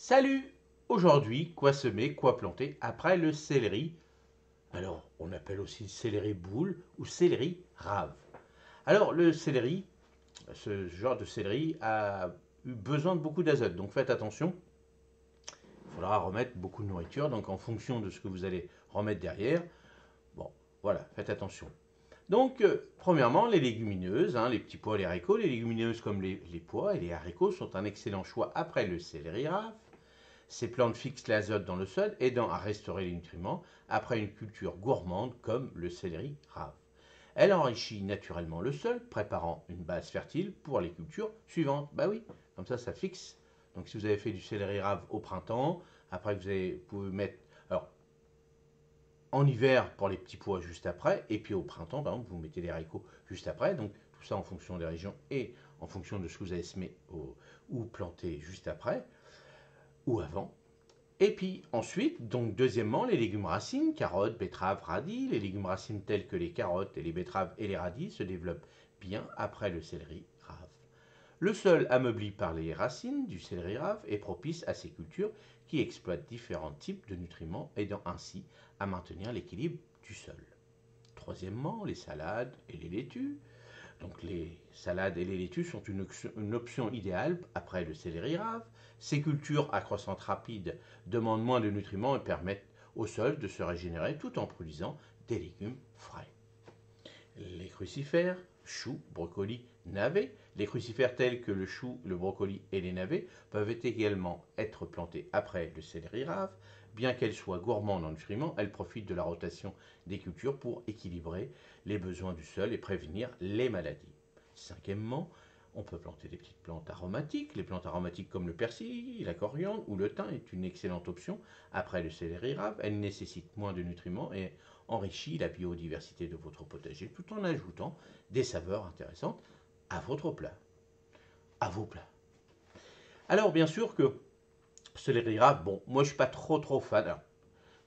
Salut! Aujourd'hui, quoi semer, quoi planter après le céleri? Alors, on appelle aussi céleri boule ou céleri rave. Alors, le céleri, ce genre de céleri a eu besoin de beaucoup d'azote, donc faites attention. Il faudra remettre beaucoup de nourriture, donc en fonction de ce que vous allez remettre derrière, bon, voilà, faites attention. Donc, premièrement, les légumineuses, les petits pois et les haricots. Les légumineuses comme les pois et les haricots sont un excellent choix après le céleri rave. Ces plantes fixent l'azote dans le sol, aidant à restaurer les nutriments après une culture gourmande comme le céleri rave. Elle enrichit naturellement le sol, préparant une base fertile pour les cultures suivantes. Bah oui, comme ça fixe. Donc si vous avez fait du céleri rave au printemps, après vous pouvez mettre, alors en hiver pour les petits pois juste après, et puis au printemps, par exemple, vous mettez les haricots juste après. Donc tout ça en fonction des régions et en fonction de ce que vous avez semé ou planté juste après ou avant. Et puis ensuite, donc deuxièmement, les légumes racines, carottes, betteraves, radis. Les légumes racines tels que les carottes et les betteraves et les radis se développent bien après le céleri rave. Le sol ameubli par les racines du céleri rave est propice à ces cultures qui exploitent différents types de nutriments, aidant ainsi à maintenir l'équilibre du sol. Troisièmement, les salades et les laitues. Donc les salades et les laitues sont une option idéale après le céleri rave. Ces cultures à croissance rapide demandent moins de nutriments et permettent au sol de se régénérer tout en produisant des légumes frais. Les crucifères, choux, brocolis, navets. Les crucifères tels que le chou, le brocoli et les navets peuvent également être plantés après le céleri rave. Bien qu'elles soient gourmandes en nutriments, elles profitent de la rotation des cultures pour équilibrer les besoins du sol et prévenir les maladies. Cinquièmement, on peut planter des petites plantes aromatiques. Les plantes aromatiques comme le persil, la coriandre ou le thym est une excellente option après le céleri rave. Elles nécessitent moins de nutriments et enrichit la biodiversité de votre potager tout en ajoutant des saveurs intéressantes à votre plat, à vos plats. Alors bien sûr que céleri rave, bon, moi je suis pas trop fan. Alors,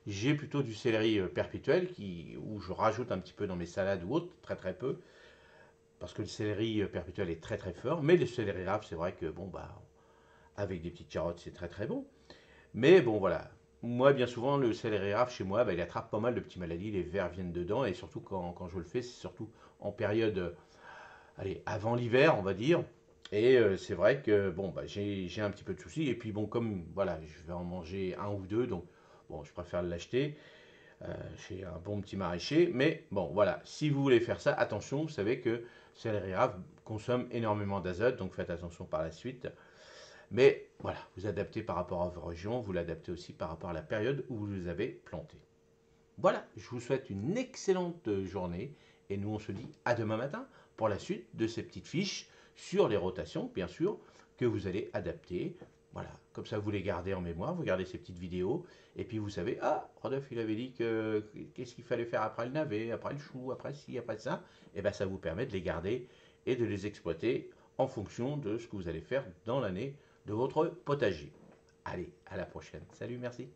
j'ai plutôt du céleri perpétuel où je rajoute un petit peu dans mes salades ou autres, très peu, parce que le céleri perpétuel est très fort. Mais le céleri rave, c'est vrai que bon bah avec des petites carottes, c'est très bon. Mais bon voilà, moi bien souvent le céleri rave chez moi, bah, il attrape pas mal de petites maladies, les vers viennent dedans et surtout quand je le fais, c'est surtout en période, allez, avant l'hiver on va dire. Et c'est vrai que bon bah j'ai un petit peu de soucis et puis bon comme voilà je vais en manger un ou deux donc bon je préfère l'acheter chez un bon petit maraîcher. Mais bon voilà, si vous voulez faire ça, attention, vous savez que céleri rave consomme énormément d'azote donc faites attention par la suite. Mais voilà, vous adaptez par rapport à vos régions, vous l'adaptez aussi par rapport à la période où vous les avez plantés. Voilà, je vous souhaite une excellente journée et nous on se dit à demain matin pour la suite de ces petites fiches sur les rotations, bien sûr, que vous allez adapter. Voilà, comme ça vous les gardez en mémoire, vous gardez ces petites vidéos et puis vous savez, ah, Rodolphe il avait dit que qu'est-ce qu'il fallait faire après le navet, après le chou, après ci, après ça, et bien ça vous permet de les garder et de les exploiter en fonction de ce que vous allez faire dans l'année de votre potager. Allez, à la prochaine. Salut, merci.